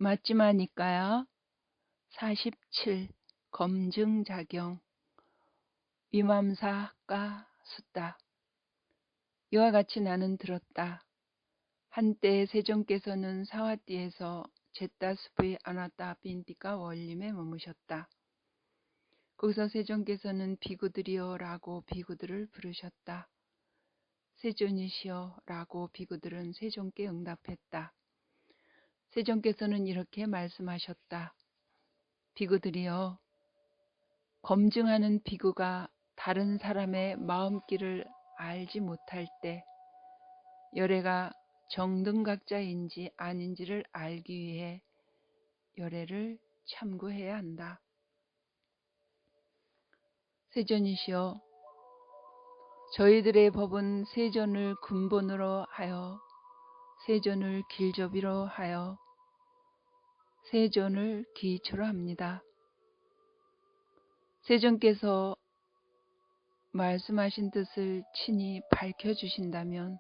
맞지마니까야. 47. 검증작용. 위맘사까 숫다. 이와 같이 나는 들었다. 한때 세종께서는 사와띠에서 제따스부의 아나따 빈티카 원림에 머무셨다. 거기서 세종께서는 비구들이여 라고 비구들을 부르셨다. 세존이시여 라고 비구들은 세종께 응답했다. 세종께서는 이렇게 말씀하셨다. 비구들이여, 검증하는 비구가 다른 사람의 마음길을 알지 못할 때 열애가 정등각자인지 아닌지를 알기 위해 열애를 참고해야 한다. 세존이시여, 저희들의 법은 세존을 근본으로 하여 세존을 길조비로 하여 세존을 기초로 합니다. 세존께서 말씀하신 뜻을 친히 밝혀주신다면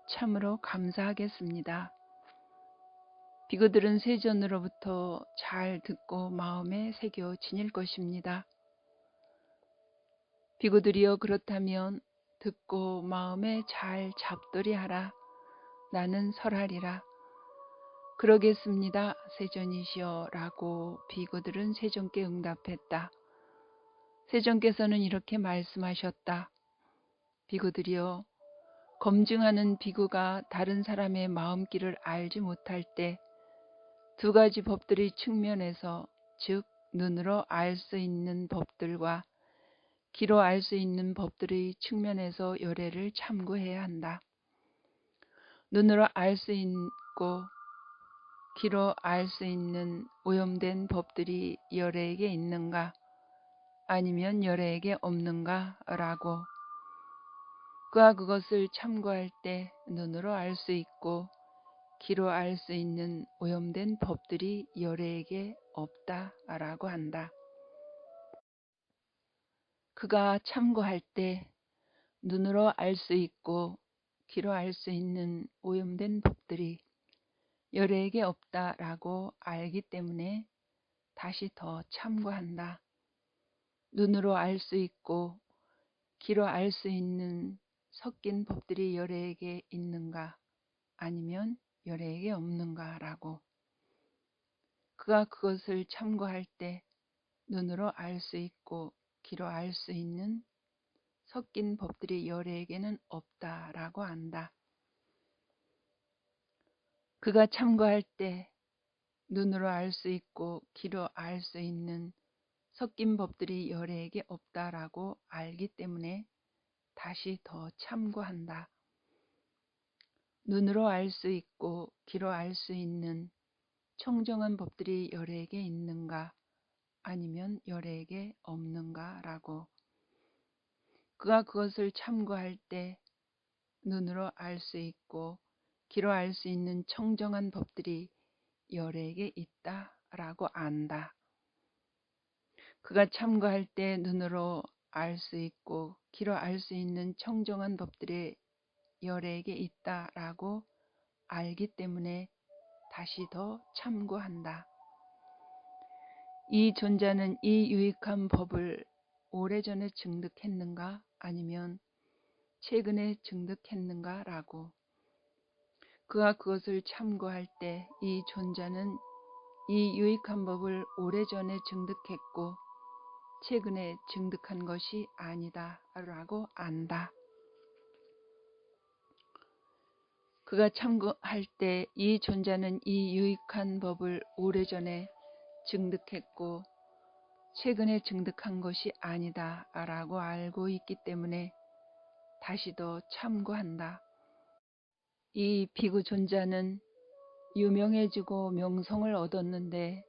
참으로 감사하겠습니다. 비구들은 세존으로부터 잘 듣고 마음에 새겨 지닐 것입니다. 비구들이여, 그렇다면 듣고 마음에 잘 잡돌이하라. 나는 설하리라. 그러겠습니다, 세존이시여 라고 비구들은 세존께 응답했다. 세존께서는 이렇게 말씀하셨다. 비구들이여, 검증하는 비구가 다른 사람의 마음길을 알지 못할 때 두 가지 법들의 측면에서, 즉 눈으로 알 수 있는 법들과 귀로 알 수 있는 법들의 측면에서 열애를 참고해야 한다. 눈으로 알 수 있고 귀로 알 수 있는 오염된 법들이 열애에게 있는가 아니면 열애에게 없는가 라고, 그와 그것을 참고할 때 눈으로 알 수 있고 귀로 알 수 있는 오염된 법들이 열애에게 없다라고 한다. 그가 참고할 때 눈으로 알 수 있고 귀로 알 수 있는 오염된 법들이 열애에게 없다라고 알기 때문에 다시 더 참고한다. 눈으로 알 수 있고 귀로 알 수 있는 섞인 법들이 열애에게 있는가 아니면 열애에게 없는가라고, 그가 그것을 참고할 때 눈으로 알 수 있고 귀로 알 수 있는 섞인 법들이 열애에게는 없다라고 안다. 그가 참고할 때 눈으로 알 수 있고 귀로 알 수 있는 섞인 법들이 열애에게 없다라고 알기 때문에 다시 더 참고한다. 눈으로 알 수 있고 귀로 알 수 있는 청정한 법들이 열애에게 있는가 아니면 열애에게 없는가라고, 그가 그것을 참고할 때 눈으로 알 수 있고 귀로 알 수 있는 청정한 법들이 열애에게 있다라고 안다. 그가 참고할 때 눈으로 알 수 있고 귀로 알 수 있는 청정한 법들이 열애에게 있다라고 알기 때문에 다시 더 참고한다. 이 존자는 이 유익한 법을 오래전에 증득했는가 아니면 최근에 증득했는가 라고, 그가 그것을 참고할 때 이 존자는 이 유익한 법을 오래전에 증득했고 최근에 증득한 것이 아니다 라고 안다. 그가 참고할 때 이 존자는 이 유익한 법을 오래전에 증득했고 최근에 증득한 것이 아니다 라고 알고 있기 때문에 다시 더 참고한다. 이 비구 존자는 유명해지고 명성을 얻었는데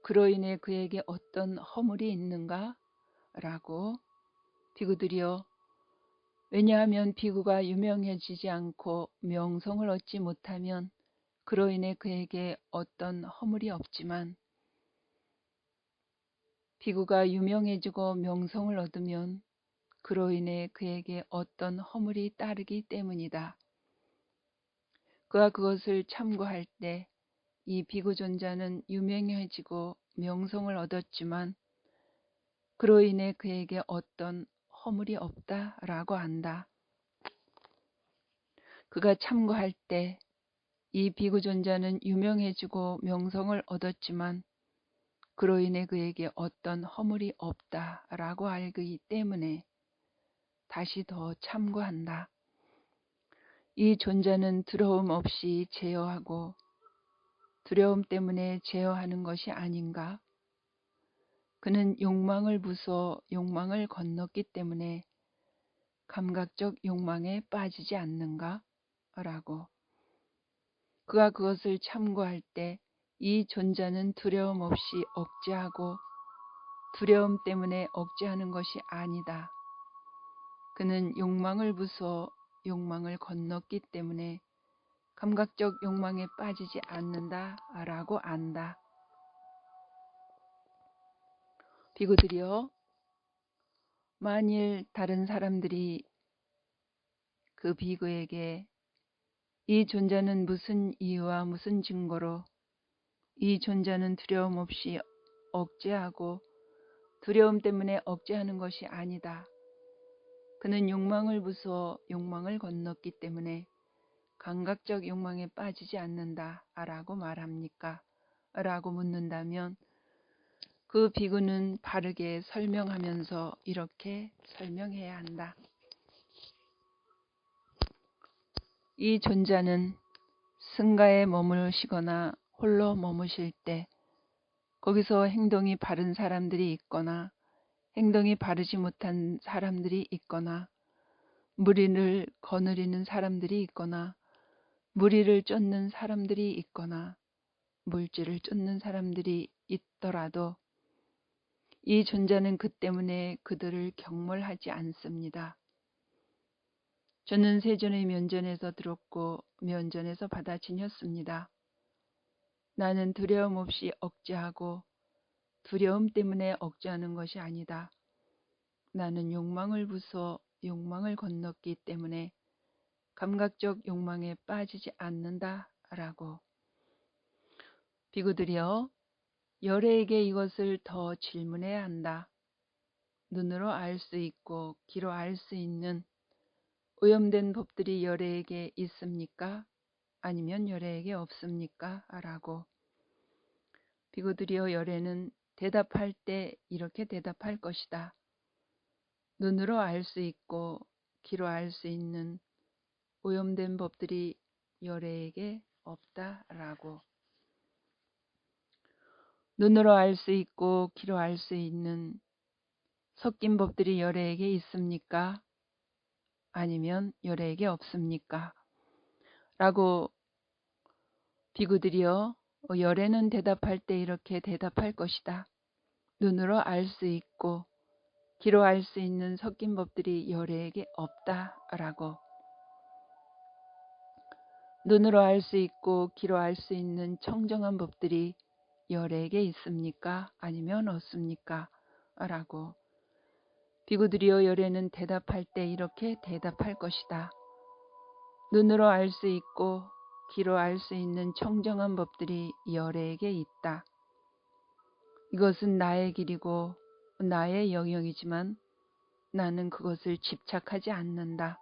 그로 인해 그에게 어떤 허물이 있는가? 라고, 비구들이여, 왜냐하면 비구가 유명해지지 않고 명성을 얻지 못하면 그로 인해 그에게 어떤 허물이 없지만 비구가 유명해지고 명성을 얻으면 그로 인해 그에게 어떤 허물이 따르기 때문이다. 그가 그것을 참고할 때 이 비구존자는 유명해지고 명성을 얻었지만 그로 인해 그에게 어떤 허물이 없다라고 안다. 그가 참고할 때 이 비구존자는 유명해지고 명성을 얻었지만 그로 인해 그에게 어떤 허물이 없다라고 알기 때문에 다시 더 참고한다. 이 존자는 두려움 없이 제어하고 두려움 때문에 제어하는 것이 아닌가? 그는 욕망을 부수어 욕망을 건넜기 때문에 감각적 욕망에 빠지지 않는가? 라고. 그가 그것을 참고할 때 이 존자는 두려움 없이 억제하고 두려움 때문에 억제하는 것이 아니다. 그는 욕망을 부수어 욕망을 건넜기 때문에 감각적 욕망에 빠지지 않는다라고 안다. 비구들이여, 만일 다른 사람들이 그 비구에게 이 존자는 무슨 이유와 무슨 증거로 이 존자는 두려움 없이 억제하고 두려움 때문에 억제하는 것이 아니다. 그는 욕망을 부수어 욕망을 건넜기 때문에 감각적 욕망에 빠지지 않는다 라고 말합니까? 라고 묻는다면 그 비구는 바르게 설명하면서 이렇게 설명해야 한다. 이 존자는 승가에 머무시거나 홀로 머무실 때 거기서 행동이 바른 사람들이 있거나 행동이 바르지 못한 사람들이 있거나 무리를 거느리는 사람들이 있거나 무리를 쫓는 사람들이 있거나 물질을 쫓는 사람들이 있더라도 이 존자는 그 때문에 그들을 경멸하지 않습니다. 저는 세존의 면전에서 들었고 면전에서 받아 지녔습니다. 나는 두려움 없이 억제하고 두려움 때문에 억제하는 것이 아니다. 나는 욕망을 부수어 욕망을 건넜기 때문에 감각적 욕망에 빠지지 않는다 라고. 비구들이여, 열애에게 이것을 더 질문해야 한다. 눈으로 알 수 있고 귀로 알 수 있는 오염된 법들이 열애에게 있습니까? 아니면 열애에게 없습니까? 라고. 비구들이여, 열애는 대답할 때 이렇게 대답할 것이다. 눈으로 알 수 있고 귀로 알 수 있는 오염된 법들이 열애에게 없다라고. 눈으로 알 수 있고 귀로 알 수 있는 섞인 법들이 열애에게 있습니까? 아니면 열애에게 없습니까? 라고. 비구들이여, 열애는 대답할 때 이렇게 대답할 것이다. 눈으로 알 수 있고 귀로 알 수 있는 섞인 법들이 열애에게 없다라고. 눈으로 알 수 있고 귀로 알 수 있는 청정한 법들이 열애에게 있습니까? 아니면 없습니까? 라고. 비구들이여, 열애는 대답할 때 이렇게 대답할 것이다. 눈으로 알 수 있고 귀로 알 수 있는 청정한 법들이 열애에게 있다. 이것은 나의 길이고 나의 영역이지만 나는 그것을 집착하지 않는다.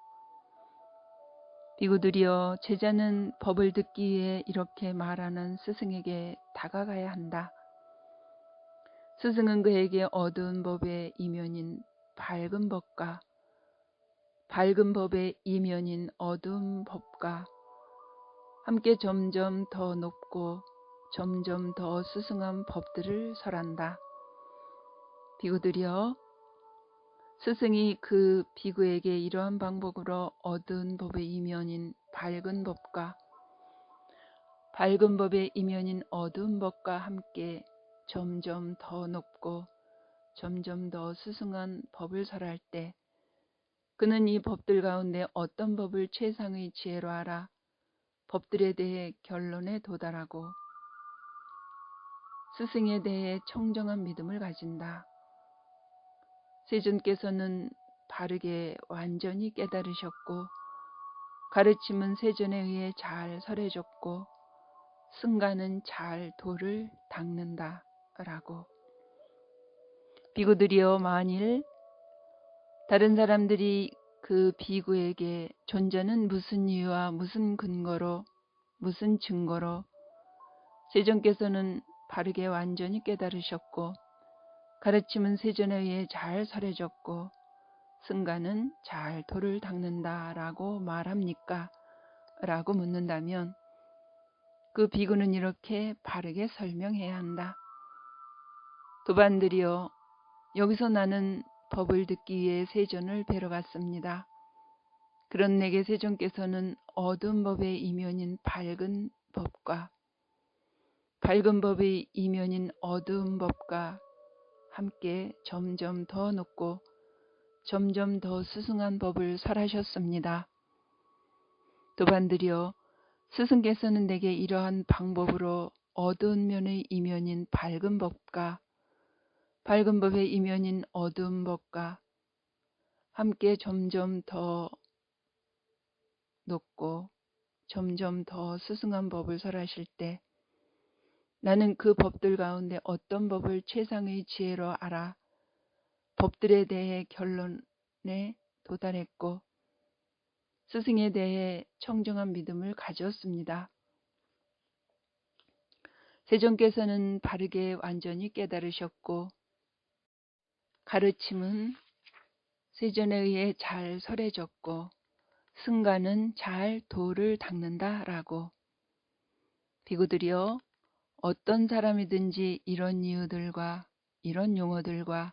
비구들이여, 제자는 법을 듣기 위해 이렇게 말하는 스승에게 다가가야 한다. 스승은 그에게 어두운 법의 이면인 밝은 법과 밝은 법의 이면인 어두운 법과 함께 점점 더 높고 점점 더 스승한 법들을 설한다. 비구들이여, 스승이 그 비구에게 이러한 방법으로 어두운 법의 이면인 밝은 법과 밝은 법의 이면인 어두운 법과 함께 점점 더 높고 점점 더 스승한 법을 설할 때 그는 이 법들 가운데 어떤 법을 최상의 지혜로 알아 법들에 대해 결론에 도달하고 스승에 대해 청정한 믿음을 가진다. 세존께서는 바르게 완전히 깨달으셨고 가르침은 세존에 의해 잘 설해졌고 승가는 잘 돌을 닦는다 라고. 비구들이여, 만일 다른 사람들이 그 비구에게 존재는 무슨 이유와 무슨 근거로, 무슨 증거로 세존께서는 바르게 완전히 깨달으셨고 가르침은 세존에 의해 잘 설해졌고 승가는 잘 돌을 닦는다 라고 말합니까? 라고 묻는다면 그 비구는 이렇게 바르게 설명해야 한다. 도반들이여, 여기서 나는 법을 듣기 위해 세존을 뵈러 갔습니다. 그런 내게 세존께서는 어두운 법의 이면인 밝은 법과 밝은 법의 이면인 어두운 법과 함께 점점 더 높고 점점 더 스승한 법을 설하셨습니다. 도반들이여, 스승께서는 내게 이러한 방법으로 어두운 면의 이면인 밝은 법과 밝은 법의 이면인 어두운 법과 함께 점점 더 높고 점점 더 스승한 법을 설하실 때 나는 그 법들 가운데 어떤 법을 최상의 지혜로 알아 법들에 대해 결론에 도달했고 스승에 대해 청정한 믿음을 가졌습니다. 세존께서는 바르게 완전히 깨달으셨고 가르침은 세존에 의해 잘 설해졌고 승가는 잘 돌을 닦는다 라고. 비구들이여, 어떤 사람이든지 이런 이유들과 이런 용어들과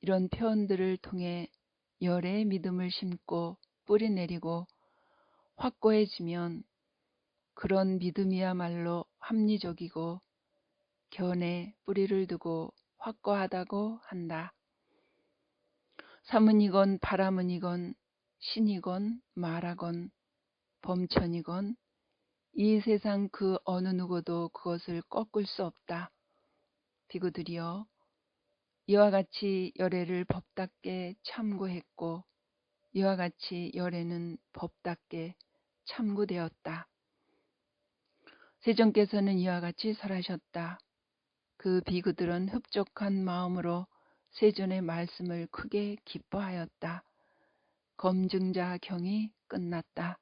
이런 표현들을 통해 열의 믿음을 심고 뿌리 내리고 확고해지면 그런 믿음이야말로 합리적이고 견에 뿌리를 두고 확고하다고 한다. 사문이건 바라문이건 신이건 말하건 범천이건 이 세상 그 어느 누구도 그것을 꺾을 수 없다. 비구들이여, 이와 같이 열애를 법답게 참고했고 이와 같이 열애는 법답게 참고되었다. 세존께서는 이와 같이 설하셨다. 그 비구들은 흡족한 마음으로 세존의 말씀을 크게 기뻐하였다. 검증자 경이 끝났다.